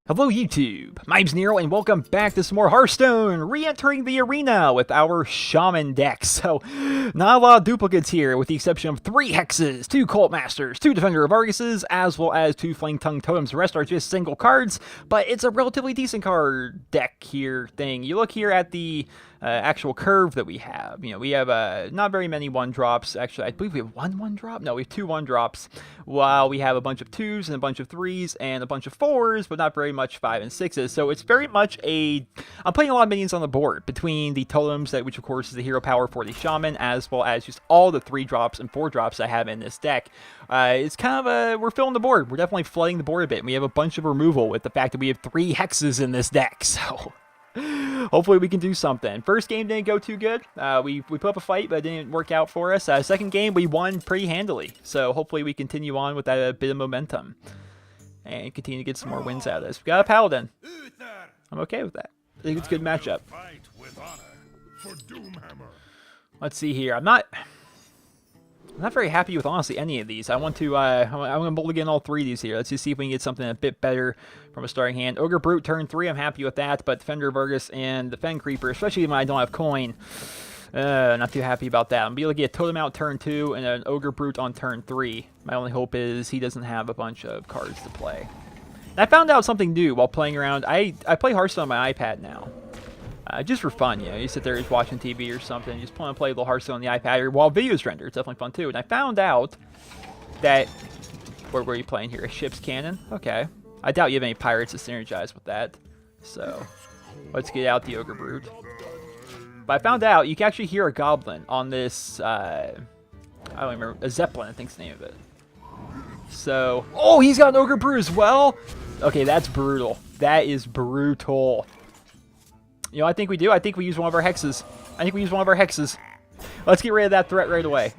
Hello YouTube, my name's Nero and welcome back to some more Hearthstone, re-entering the arena with our Shaman deck. So, not a lot of duplicates here with the exception of 3 Hexes, 2 Cult Masters, 2 Defender of Arguses, as well as 2 Flame Tongue Totems. The rest are just single cards, but it's a relatively decent card deck here thing. You look here at the actual curve that we have. You know, we have not very many 1-drops. Actually, I believe we have one 1-drop? No, we have 2 1-drops, while we have a bunch of 2s and a bunch of 3s and a bunch of 4s, but not very much 5 and 6s. So it's very much a... I'm playing a lot of minions on the board between the totems, which of course is the hero power for the Shaman, as well as just all the 3-drops and 4-drops I have in this deck. It's kind of a... We're filling the board. We're definitely flooding the board a bit. We have a bunch of removal with the fact that we have 3 Hexes in this deck, so... Hopefully we can do something. First game didn't go too good. We put up a fight, but it didn't work out for us. Second game, we won pretty handily. So hopefully we continue on with that bit of momentum. And continue to get some more wins out of this. We got a Paladin. I'm okay with that. I think it's a good matchup. Let's see here. I'm not very happy with, honestly, any of these. I want to, I'm going to mulligan all 3 of these here. Let's just see if we can get something a bit better from a starting hand. Ogre Brute turn 3, I'm happy with that, but Defender of Argus and the Fen Creeper, especially when I don't have coin, not too happy about that. I'm going to be able to get Totem out turn 2 and an Ogre Brute on turn 3. My only hope is he doesn't have a bunch of cards to play. And I found out something new while playing around. I play Hearthstone on my iPad now. Just for fun, you know, you sit there just watching TV or something, just want to play a little Hearthstone on the iPad, or while videos render, it's definitely fun too. And I found out that, where were you playing here? A ship's cannon? Okay. I doubt you have any pirates to synergize with that. So, let's get out the Ogre Brute. But I found out you can actually hear a goblin on this, I don't remember, a Zeppelin, I think's the name of it. So, oh, he's got an Ogre Brute as well? Okay, that's brutal. That is brutal. You know, I think we do. I think we use one of our hexes. Let's get rid of that threat right away.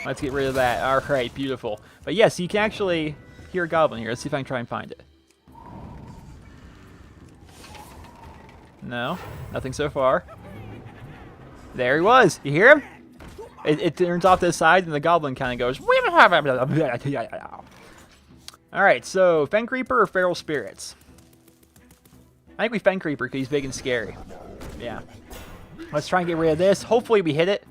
Let's get rid of that. All right, beautiful. But yes, you can actually hear a goblin here. Let's see if I can try and find it. No, nothing so far. There he was. You hear him? It turns off to the side, and the goblin kind of goes... All right, so Fen Creeper or Feral Spirits? I think we Fen Creeper because he's big and scary. Yeah. Let's try and get rid of this. Hopefully we hit it.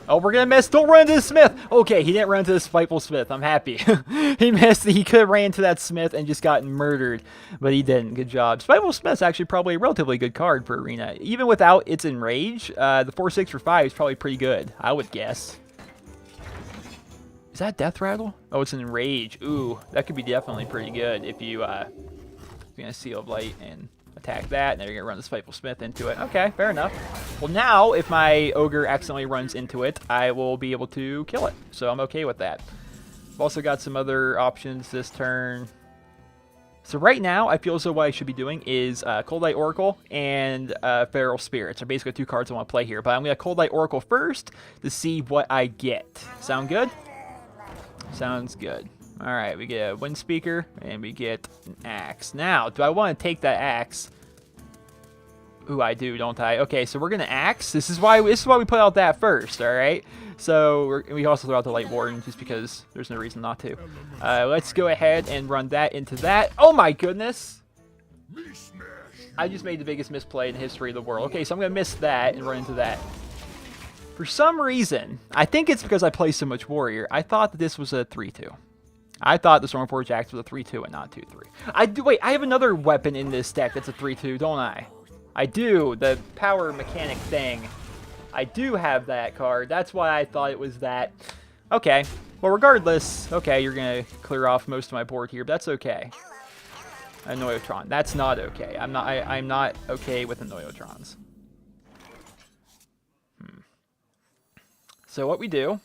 Oh, we're going to miss. Don't run into the Smith. Okay, he didn't run into the Spiteful Smith. I'm happy. He missed. He could have ran into that Smith and just gotten murdered, but he didn't. Good job. Spiteful Smith's actually probably a relatively good card for Arena. Even without its Enrage, the 4/6 for 5 is probably pretty good, I would guess. Is that Death Rattle? Oh, it's an Enrage. Ooh, that could be definitely pretty good if you... Gonna Seal of Light and attack that, and then you're gonna run the Spiteful Smith into it. Okay, fair enough. Well, now if my ogre accidentally runs into it, I will be able to kill it. So I'm okay with that. I've also got some other options this turn. So right now, I feel as though what I should be doing is Cold Light Oracle and Feral Spirits are basically 2 cards I want to play here. But I'm gonna Cold Light Oracle first to see what I get. Sound good? Sounds good. Alright, we get a Wind Speaker, and we get an Axe. Now, do I want to take that Axe? Ooh, I do, don't I? Okay, so we're going to Axe. This is why we put out that first, alright? So, we also throw out the Light Warden, just because there's no reason not to. Let's go ahead and run that into that. Oh my goodness! I just made the biggest misplay in the history of the world. Okay, so I'm going to miss that and run into that. For some reason, I think it's because I play so much Warrior, I thought that this was a 3-2. I thought the Stormforge Axe was a 3-2 and not 2-3. Wait, I have another weapon in this deck that's a 3-2, don't I? I do, the power mechanic thing. I do have that card. That's why I thought it was that. Okay. Well, regardless, okay, you're gonna clear off most of my board here, but that's okay. Annoyotron. That's not okay. I'm not okay with Annoyotrons. So what we do,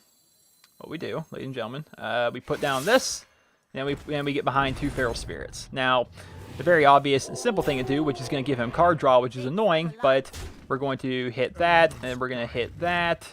ladies and gentlemen, we put down this, and we get behind 2 Feral Spirits. Now, the very obvious and simple thing to do, which is going to give him card draw, which is annoying, but we're going to hit that, and we're going to hit that.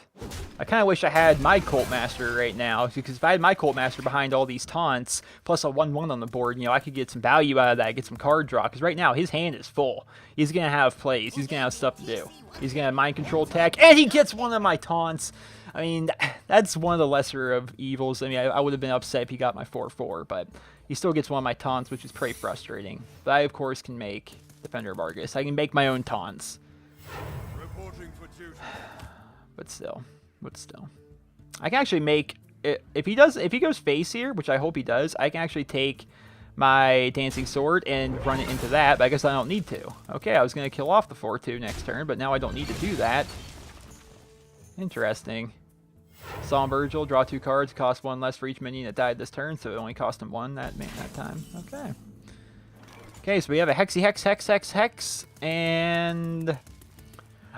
I kind of wish I had my Cult Master right now, because if I had my Cult Master behind all these taunts, plus a 1/1 on the board, you know, I could get some value out of that, get some card draw, because right now his hand is full. He's going to have plays. He's going to have stuff to do. He's going to mind control tech, and he gets one of my taunts. I mean, that's one of the lesser of evils. I mean, I would have been upset if he got my 4/4, but he still gets one of my taunts, which is pretty frustrating. But I, of course, can make Defender of Argus. I can make my own taunts. But still. I can actually make... If he goes face here, which I hope he does, I can actually take my Dancing Sword and run it into that, but I guess I don't need to. Okay, I was going to kill off the 4/2 next turn, but now I don't need to do that. Interesting. Solemn Virgil, draw 2 cards, cost 1 less for each minion that died this turn, so it only cost him 1 that time. Okay. Okay, so we have a Hex, and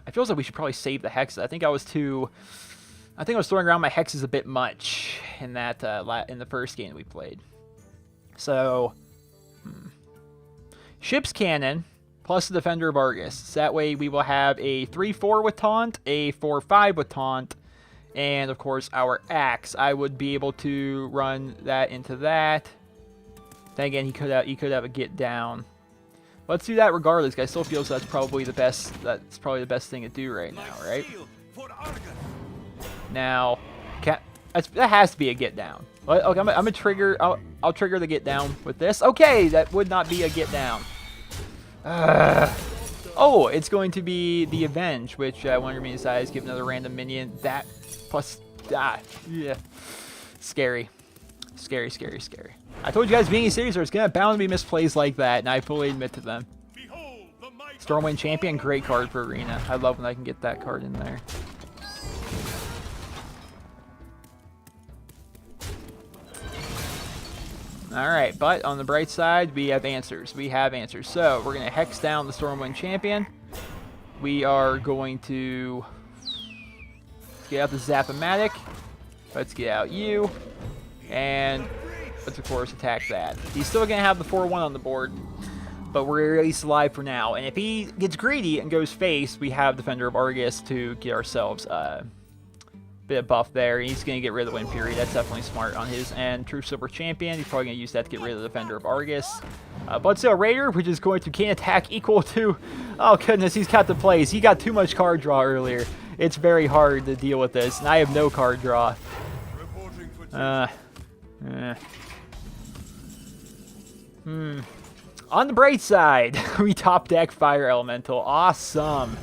I feel like we should probably save the Hexes. I think I was throwing around my Hexes a bit much in that in the first game we played. So, Ship's Cannon plus the Defender of Argus. So that way we will have a 3/4 with Taunt, a 4/5 with Taunt, and of course our Axe. I would be able to run that into that. Then again, he could have a Get Down. Let's do that regardless. I still feel that's probably the best. That's probably the best thing to do right now, right? Now, that has to be a Get Down. Okay, I'm gonna trigger. I'll trigger the Get Down with this. Okay, that would not be a Get Down. Oh, it's going to be the Avenge, which one remaining size, give another random minion. That plus yeah, scary. I told you guys, being a series, there's gonna bound to be misplays like that, and I fully admit to them. Stormwind Champion, great card for Arena. I love when I can get that card in there. Alright, but on the bright side, we have answers. So, we're going to Hex down the Stormwind Champion. We are going to get out the Zap-O-Matic. Let's get out you. And let's, of course, attack that. He's still going to have the 4/1 on the board, but we're at least alive for now. And if he gets greedy and goes face, we have Defender of Argus to get ourselves bit of buff there. He's going to get rid of the Wind Fury. That's definitely smart on his end. True Silver Champion. He's probably going to use that to get rid of the Defender of Argus. Bloodsail Raider, which is going to gain attack equal to... Oh, goodness. He's got the plays. He got too much card draw earlier. It's very hard to deal with this, and I have no card draw. On the bright side, we top deck Fire Elemental. Awesome.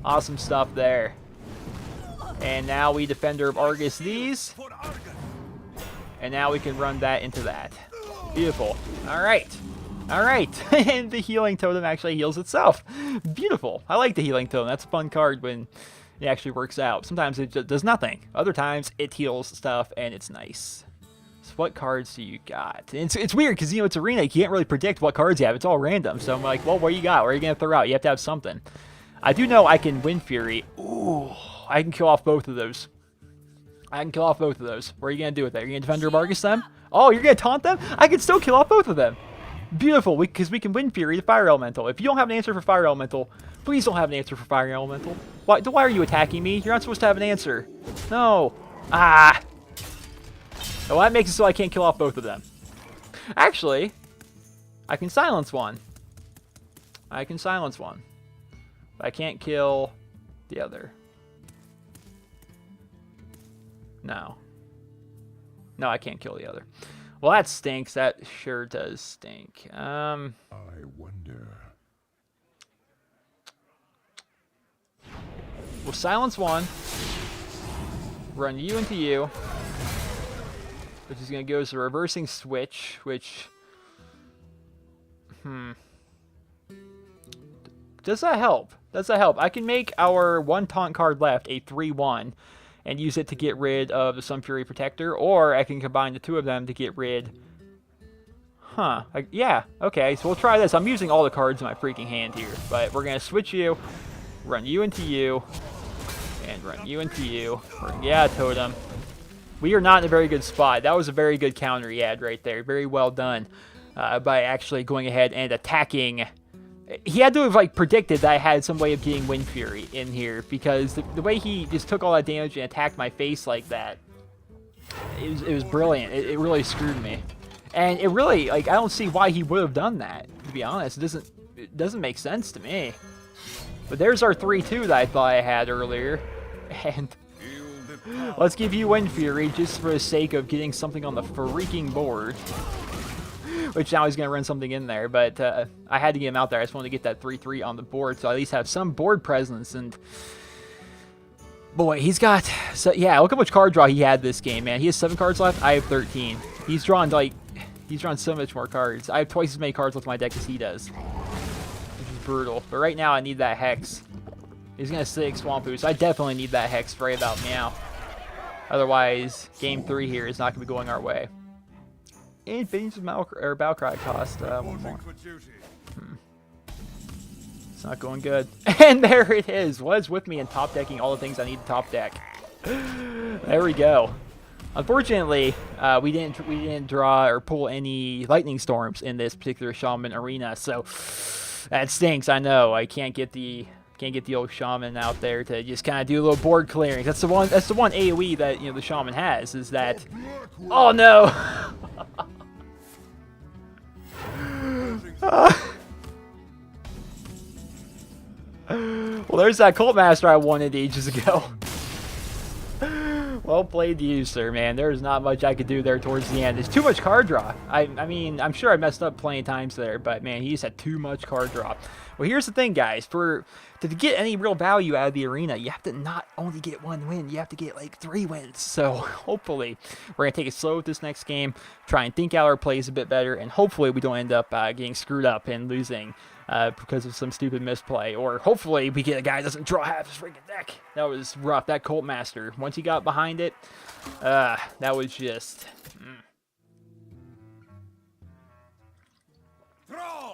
Awesome stuff there. And now we Defender of Argus these. And now we can run that into that. Beautiful. Alright. And the Healing Totem actually heals itself. Beautiful. I like the Healing Totem. That's a fun card when it actually works out. Sometimes it just does nothing. Other times it heals stuff and it's nice. So what cards do you got? And it's weird because, it's Arena. You can't really predict what cards you have. It's all random. So I'm like, well, what do you got? What are you going to throw out? You have to have something. I do know I can Wind Fury. Ooh. I can kill off both of those. What are you going to do with that? Are you going to Defender of Argus them? Oh, you're going to taunt them? I can still kill off both of them. Beautiful, because we can Wind Fury the Fire Elemental. If you don't have an answer for Fire Elemental, please don't have an answer for Fire Elemental. Why are you attacking me? You're not supposed to have an answer. No. Ah. Well, that makes it so I can't kill off both of them. Actually, I can silence one. But I can't kill the other. No, I can't kill the other. Well, that stinks. That sure does stink. I wonder. We'll silence one. Run you into you. Which is going to go as a reversing switch, which... Does that help? I can make our one taunt card left a 3/1. And use it to get rid of the Sun Fury Protector, or I can combine the two of them to get rid... yeah, okay, so we'll try this. I'm using all the cards in my freaking hand here, but we're going to switch you, run you into you, and run you into you. Yeah, Totem. We are not in a very good spot. That was a very good counter he had right there. Very well done by actually going ahead and attacking... He had to have predicted that I had some way of getting Wind Fury in here, because the way he just took all that damage and attacked my face like that, it was brilliant. It really screwed me, and it really I don't see why he would have done that. To be honest, it doesn't make sense to me. But there's our 3/2 that I thought I had earlier, and Let's give you Wind Fury just for the sake of getting something on the freaking board. Which now he's going to run something in there, but I had to get him out there. I just wanted to get that 3-3 on the board, so I at least have some board presence. And boy, he's got... So, yeah, look how much card draw he had this game, man. He has 7 cards left. I have 13. He's drawn, like... He's drawn so much more cards. I have twice as many cards left in my deck as he does. Which is brutal. But right now, I need that Hex. He's going to 6 Swampu, so I definitely need that Hex right about now. Otherwise, game 3 here is not going to be going our way. And Bane's Battlecry cost 1 more. It's not going good. And there it is. What is with me in top decking all the things I need to top deck? There we go. Unfortunately, we didn't draw or pull any lightning storms in this particular Shaman arena, so that stinks. I know. I can't get the old Shaman out there to just kind of do a little board clearing. That's the one AoE that the Shaman has, is that... Oh no. Well, there's that Cult Master I wanted ages ago. Well played you, sir, man. There's not much I could do there towards the end. There's too much card draw. I mean, I'm sure I messed up plenty of times there, but man, he just had too much card draw. Well, here's the thing, guys. To get any real value out of the arena, you have to not only get 1 win, you have to get like 3 wins. So hopefully we're going to take it slow with this next game, try and think out our plays a bit better, and hopefully we don't end up getting screwed up and losing because of some stupid misplay. Or hopefully we get a guy that doesn't draw half his freaking deck. That was rough. That Cult Master, once he got behind it, that was just...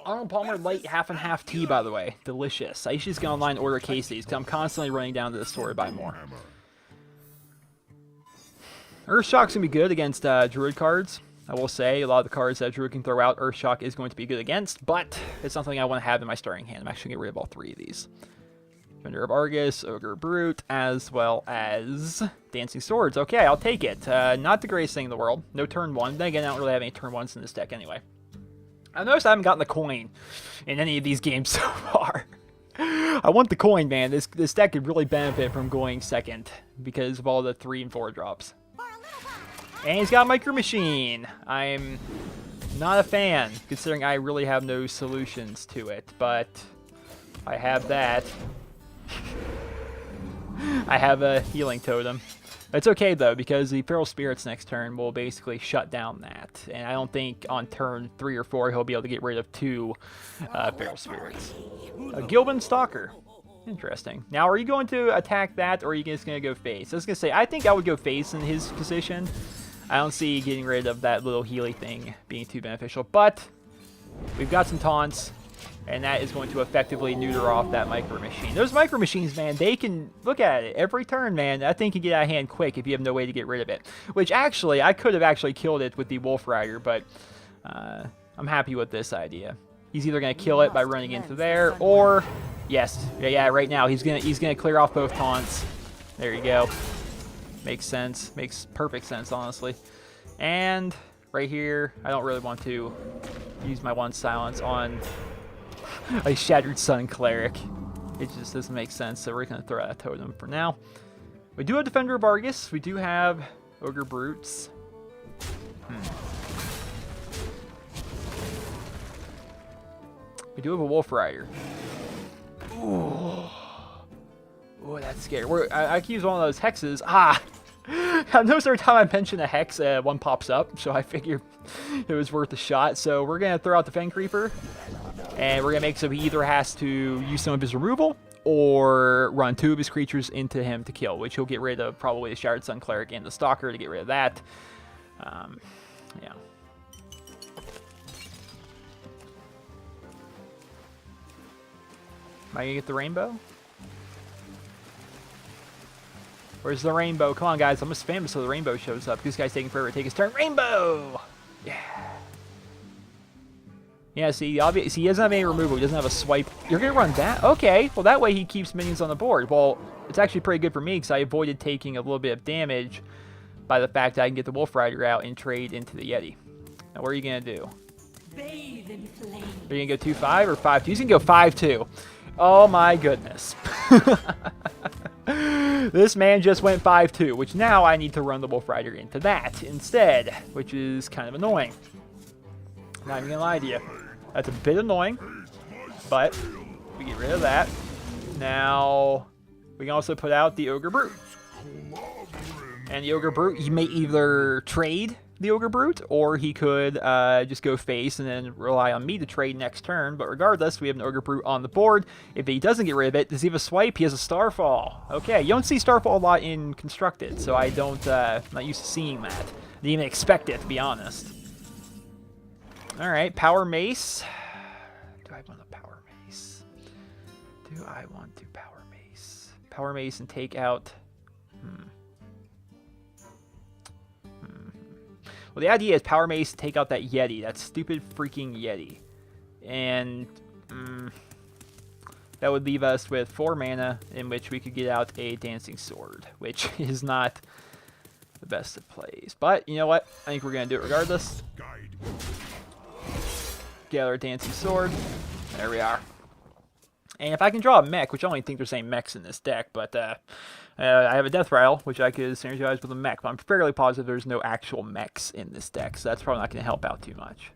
Arnold Palmer light half and half tea, by the way. Delicious. I usually just go online and order cases because I'm constantly running down to the store to buy more. Earthshock's going to be good against Druid cards. I will say, a lot of the cards that Druid can throw out, Earthshock is going to be good against, but it's not something I want to have in my starting hand. I'm actually going to get rid of all 3 of these. Defender of Argus, Ogre Brute, as well as Dancing Swords. Okay, I'll take it. Not the greatest thing in the world. No turn 1. Then again, I don't really have any turn 1s in this deck anyway. I've noticed I haven't gotten the coin in any of these games so far. I want the coin, man. This deck could really benefit from going second because of all the 3 and 4 drops. And he's got a Micro Machine. I'm not a fan, considering I really have no solutions to it, but I have that. I have a Healing Totem. It's okay, though, because the Feral Spirits next turn will basically shut down that. And I don't think on turn 3 or 4 he'll be able to get rid of 2 Feral Spirits. A Gilban Stalker. Interesting. Now, are you going to attack that, or are you just going to go face? I was going to say, I think I would go face in his position. I don't see getting rid of that little Healy thing being too beneficial. But we've got some taunts. And that is going to effectively neuter off that Micro Machine. Those Micro Machines, man, they can... Look at it. Every turn, man, that thing can get out of hand quick if you have no way to get rid of it. Which, actually, I could have actually killed it with the Wolf Rider, but I'm happy with this idea. He's either going to kill it by running into there, or... Yes. Yeah, right now, he's gonna clear off both taunts. There you go. Makes sense. Makes perfect sense, honestly. And right here, I don't really want to use my 1 silence on... a Shattered Sun Cleric. It just doesn't make sense, so we're going to throw out a totem for now. We do have Defender of Argus. We do have Ogre Brutes. We do have a Wolf Rider. Ooh, that's scary. I can use one of those hexes. I noticed every time I mention a hex, one pops up, so I figured it was worth a shot. So we're going to throw out the Fang Creeper. And we're going to make so he either has to use some of his removal or run 2 of his creatures into him to kill, which he'll get rid of probably the Shattered Sun Cleric and the Stalker to get rid of that. Yeah. Am I going to get the rainbow? Where's the rainbow? Come on, guys. I'm going to spam it so the rainbow shows up. This guy's taking forever to take his turn. Rainbow! Yeah. Yeah, see, obviously he doesn't have any removal. He doesn't have a swipe. You're going to run that? Okay. Well, that way he keeps minions on the board. Well, it's actually pretty good for me because I avoided taking a little bit of damage by the fact that I can get the Wolf Rider out and trade into the Yeti. Now, what are you going to do? Bathe in flame. Are you going to go 2-5 or 5-2? He's going to go 5-2. Oh, my goodness. This man just went 5-2, which now I need to run the Wolf Rider into that instead, which is kind of annoying. Not even gonna lie to you. That's a bit annoying, but we get rid of that. Now, we can also put out the Ogre Brute. And the Ogre Brute, he may either trade the Ogre Brute, or he could just go face and then rely on me to trade next turn. But regardless, we have an Ogre Brute on the board. If he doesn't get rid of it, does he have a swipe? He has a Starfall. Okay, you don't see Starfall a lot in Constructed, so I don't, I'm not used to seeing that. I didn't even expect it, to be honest. Alright, Power Mace. Do I want a Power Mace? Do I want to Power Mace? Power Mace and take out... Well, the idea is Power Mace to take out that Yeti, that stupid freaking Yeti. And that would leave us with 4 mana, in which we could get out a Dancing Sword, which is not the best of plays. But, you know what? I think we're going to do it regardless. Gather a Dancing Sword. There we are. And if I can draw a mech, which I only think there's any mechs in this deck, but I have a Death Rattle, which I could synergize with a mech, but I'm fairly positive there's no actual mechs in this deck, so that's probably not going to help out too much.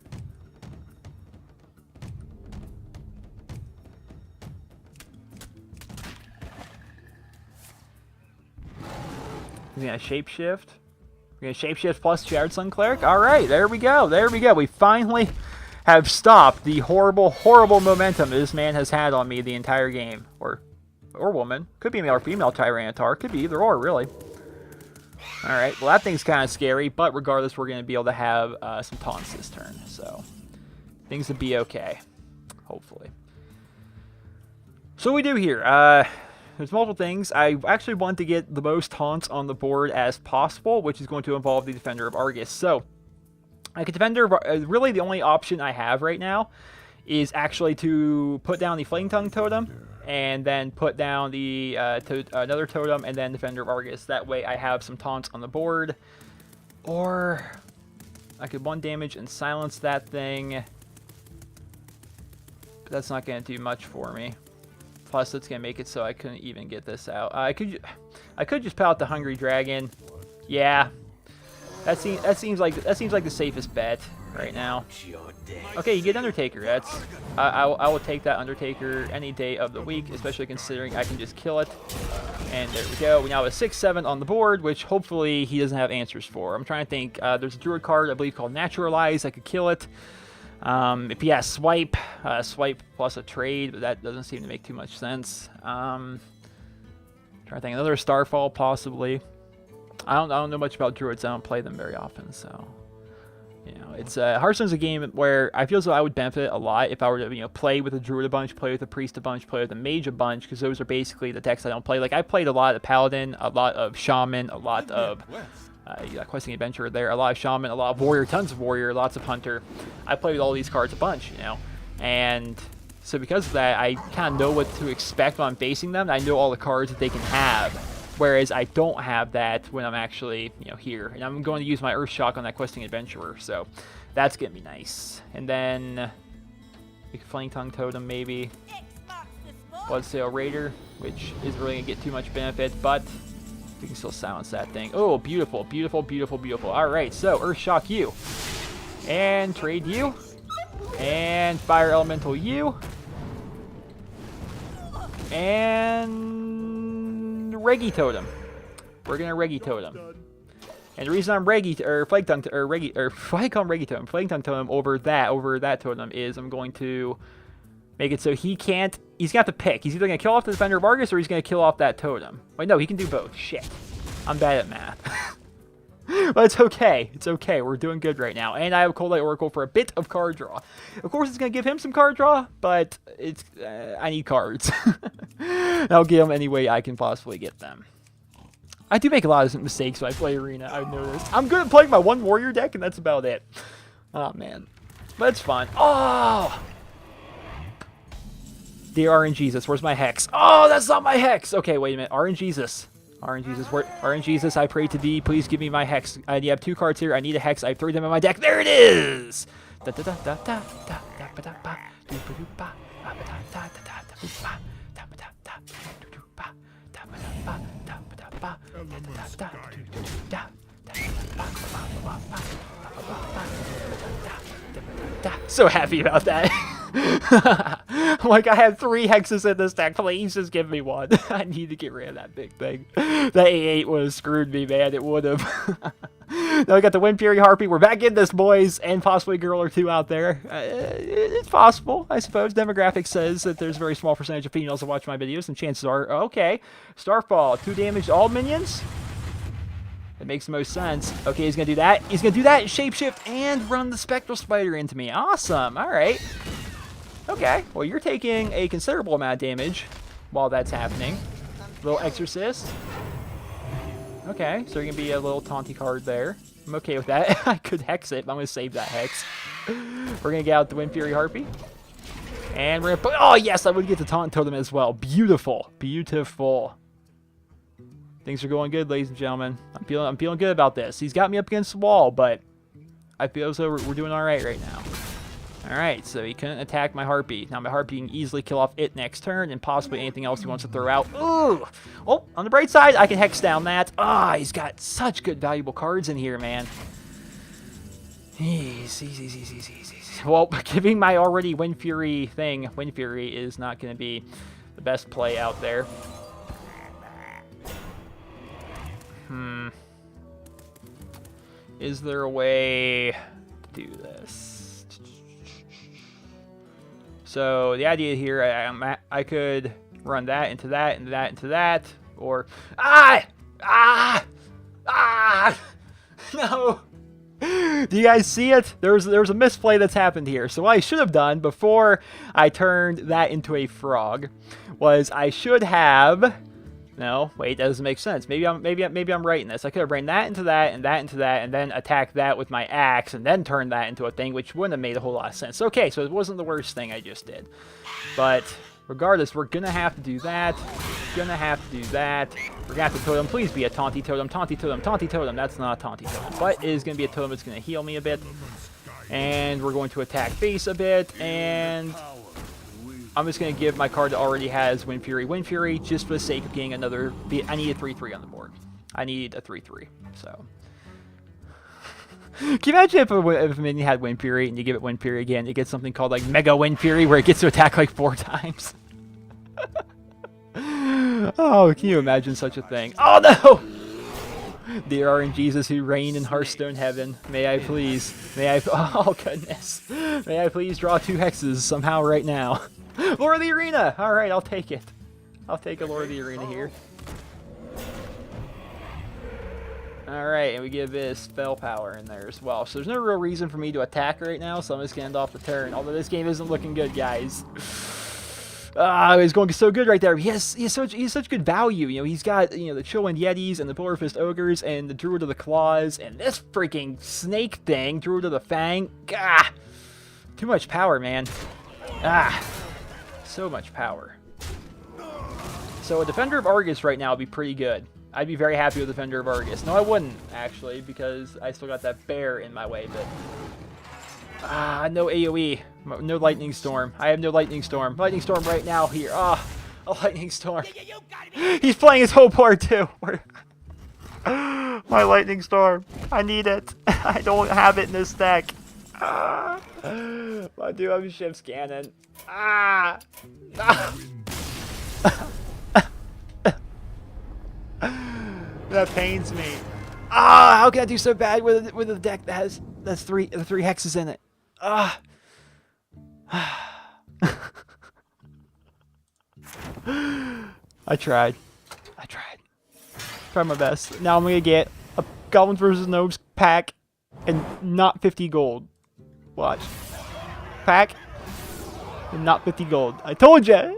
He's going to Shapeshift. We're going to Shapeshift plus Shattered Sun Cleric. Alright, there we go, there we go. We finally have stopped the horrible, horrible momentum this man has had on me the entire game. Or woman. Could be male or female Tyranitar. Could be either or, really. Alright, well that thing's kind of scary, but regardless, we're going to be able to have some taunts this turn. So, things will be okay. Hopefully. So what we do here, there's multiple things. I actually want to get the most taunts on the board as possible, which is going to involve the Defender of Argus. So, like a Defender, really the only option I have right now is actually to put down the Flame Tongue Totem, and then put down the another Totem, and then Defender of Argus. That way I have some taunts on the board. Or I could 1 damage and silence that thing. But that's not going to do much for me. Plus, it's going to make it so I couldn't even get this out. I could just put out the Hungry Dragon. Yeah. That seems like the safest bet right now. Okay, you get Undertaker. That's I will take that Undertaker any day of the week, especially considering I can just kill it. And there we go. We now have a 6/7 on the board, which hopefully he doesn't have answers for. I'm trying to think. There's a Druid card I believe called Naturalize. I could kill it. If he has Swipe, Swipe plus a trade, but that doesn't seem to make too much sense. Trying to think. Another Starfall possibly. I don't know much about Druids. I don't play them very often, so you know, it's Hearthstone's a game where I feel as though I would benefit a lot if I were to play with a Druid a bunch, play with a Priest a bunch, play with a Mage a bunch, because those are basically the decks I don't play. Like I played a lot of Paladin, a lot of Shaman, a lot of Questing Adventurer there, a lot of Shaman, a lot of Warrior, tons of Warrior, lots of Hunter. I played with all these cards a bunch, and so because of that, I kind of know what to expect when I'm facing them. I know all the cards that they can have. Whereas I don't have that when I'm actually, here. And I'm going to use my Earthshock on that Questing Adventurer, so that's going to be nice. And then we can Flame Tongue Totem maybe. Bloodsail Raider, which isn't really going to get too much benefit, but we can still silence that thing. Oh, beautiful, beautiful, beautiful, beautiful. Alright, so Earthshock you. And trade you. And Fire Elemental you. And Reggie Totem. We're gonna Reggie Totem. And the reason I'm Flag Tongue Totem over that totem is I'm going to make it so he's gonna have to pick. He's either gonna kill off the Defender of Argus or he's gonna kill off that totem. Wait, no, he can do both. Shit. I'm bad at math. But it's okay. It's okay. We're doing good right now. And I have Cold Light Oracle for a bit of card draw. Of course, it's going to give him some card draw, but it's I need cards. I'll get them any way I can possibly get them. I do make a lot of mistakes when I play Arena, I've noticed. I'm good at playing my one Warrior deck, and that's about it. Oh, man. But it's fun. Oh! Dear RNGesus, where's my Hex? Oh, that's not my Hex! Okay, wait a minute. RNGesus. RNGesus, I pray to thee, please give me my Hex. I have 2 cards here, I need a Hex, I have 3 of them in my deck. There it is! So happy about that. Like, I have 3 hexes in this deck. Please just give me one. I need to get rid of that big thing. That A8 would have screwed me, man. It would have. Now we got the Wind Fury Harpy. We're back in this, boys, and possibly a girl or 2 out there. It's possible, I suppose. Demographics says that there's a very small percentage of females that watch my videos, and chances are, okay. Starfall, 2 damage to all minions. It makes the most sense. Okay, he's going to do that. He's going to do that, shapeshift, and run the Spectral Spider into me. Awesome. All right. Okay. Well, you're taking a considerable amount of damage while that's happening. Little Exorcist. Okay, so you're going to be a little taunty card there. I'm okay with that. I could hex it, but I'm going to save that hex. We're going to get out the Wind Fury Harpy. And we're going to put... Oh, yes, I would get the Taunt Totem as well. Beautiful. Beautiful. Things are going good, ladies and gentlemen. I'm feeling good about this. He's got me up against the wall, but I feel as though we're doing all right now. All right, so he couldn't attack my Harpy. Now my Harpy can easily kill off it next turn and possibly anything else he wants to throw out. Ooh! Oh, on the bright side, I can hex down that. Ah, he's got such good valuable cards in here, man. Easy. Well, giving my already Wind Fury thing, Wind Fury is not going to be the best play out there. Is there a way to do this? So the idea here, I could run that into that, into that, into that, or no. Do you guys see it? There's a misplay that's happened here. So what I should have done before I turned that into a frog was I should have. No, wait, that doesn't make sense. Maybe I'm right in this. I could have ran that into that, and that into that, and then attack that with my axe, and then turn that into a thing, which wouldn't have made a whole lot of sense. Okay, so it wasn't the worst thing I just did. But regardless, we're gonna have to do that. We're gonna have to do that. We're gonna have to totem. Please be a taunty totem, taunty totem, taunty totem. That's not a taunty totem, but it is gonna be a totem that's gonna heal me a bit. And we're going to attack base a bit, and I'm just going to give my card that already has Wind Fury, just for the sake of getting another... I need a 3-3 on the board. I need a 3-3, so... Can you imagine if a minion had Wind Fury, and you give it Wind Fury again, it gets something called, like, Mega Wind Fury, where it gets to attack, like, 4 times? Oh, can you imagine such a thing? Oh, no! Dear RNGesus who reign in Hearthstone heaven, may I please... Oh, goodness. May I please draw 2 hexes somehow right now. Lord of the Arena! Alright, I'll take it. I'll take a Lord of the Arena here. Alright, and we give this spell power in there as well. So there's no real reason for me to attack right now, so I'm just going to end off the turn. Although this game isn't looking good, guys. He's going so good right there. He has such good value. You know, he's got, you know, the Chillwind Yetis and the Polar Fist Ogres and the Druid of the Claws and this freaking snake thing, Druid of the Fang. Gah! Too much power, man. So much power. So a Defender of Argus right now would be pretty good. I'd be very happy with Defender of Argus. No, I wouldn't, actually, because I still got that bear in my way, but... no AoE. No Lightning Storm. I have no Lightning Storm. Lightning Storm right now here. A Lightning Storm. He's playing his whole board, too. My Lightning Storm. I need it. I don't have it in this deck. I do have a Ship's Cannon. That pains me. How can I do so bad with a deck that has the 3 hexes in it? I tried my best. Now I'm gonna get a Goblins vs. Gnomes pack and not 50 gold. Watch. Pack and not 50 gold. I told you.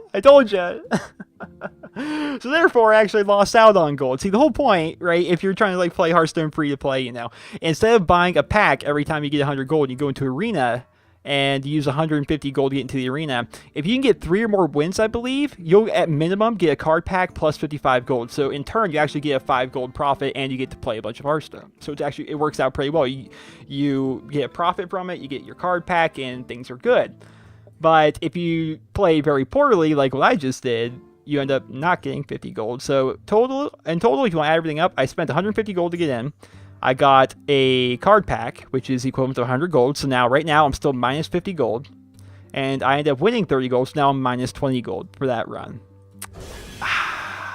So therefore, I actually lost out on gold. See, the whole point, right, if you're trying to, like, play Hearthstone free to play, you know, instead of buying a pack every time you get 100 gold, you go into arena and use 150 gold to get into the arena. If you can get 3 or more wins, I believe, you'll at minimum get a card pack plus 55 gold. So in turn, you actually get a 5 gold profit and you get to play a bunch of Hearthstone. So it works out pretty well. You get a profit from it, you get your card pack, and things are good. But if you play very poorly, like what I just did, you end up not getting 50 gold. So in total, if you want to add everything up, I spent 150 gold to get in. I got a card pack, which is equivalent to 100 gold. So now, right now, I'm still minus 50 gold. And I end up winning 30 gold, so now I'm minus 20 gold for that run.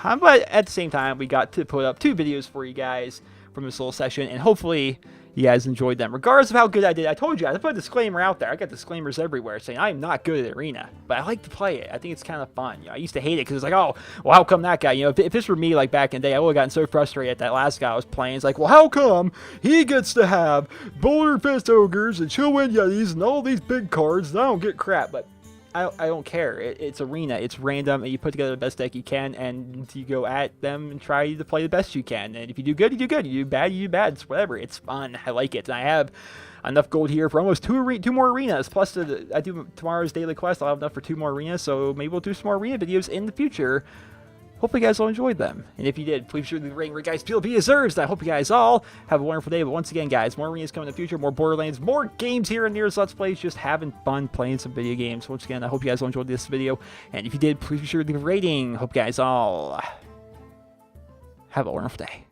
But at the same time, we got to put up 2 videos for you guys from this little session, and hopefully you guys enjoyed them. Regardless of how good I did, I told you, I put a disclaimer out there. I got disclaimers everywhere saying I'm not good at Arena, but I like to play it. I think it's kind of fun. You know, I used to hate it because it's like, oh, well, how come that guy? You know, if this were me like back in the day, I would have gotten so frustrated at that last guy I was playing. It's like, well, how come he gets to have Boulder Fist Ogres and Chillwind Yetis and all these big cards and I don't get crap? But I don't care. It's Arena. It's random, and you put together the best deck you can, and you go at them and try to play the best you can. And if you do good, you do good. You do bad, you do bad. It's whatever. It's fun. I like it. And I have enough gold here for almost 2 more arenas. Plus, I do tomorrow's daily quest. I'll have enough for 2 more arenas, so maybe we'll do some more arena videos in the future. Hopefully you guys all enjoyed them. And if you did, please share the rating where guys feel deserves. And I hope you guys all have a wonderful day. But once again, guys, more arenas coming in the future, more Borderlands, more games here and nearest Let's Plays, just having fun playing some video games. Once again, I hope you guys all enjoyed this video. And if you did, please be sure to leave a rating. Hope you guys all have a wonderful day.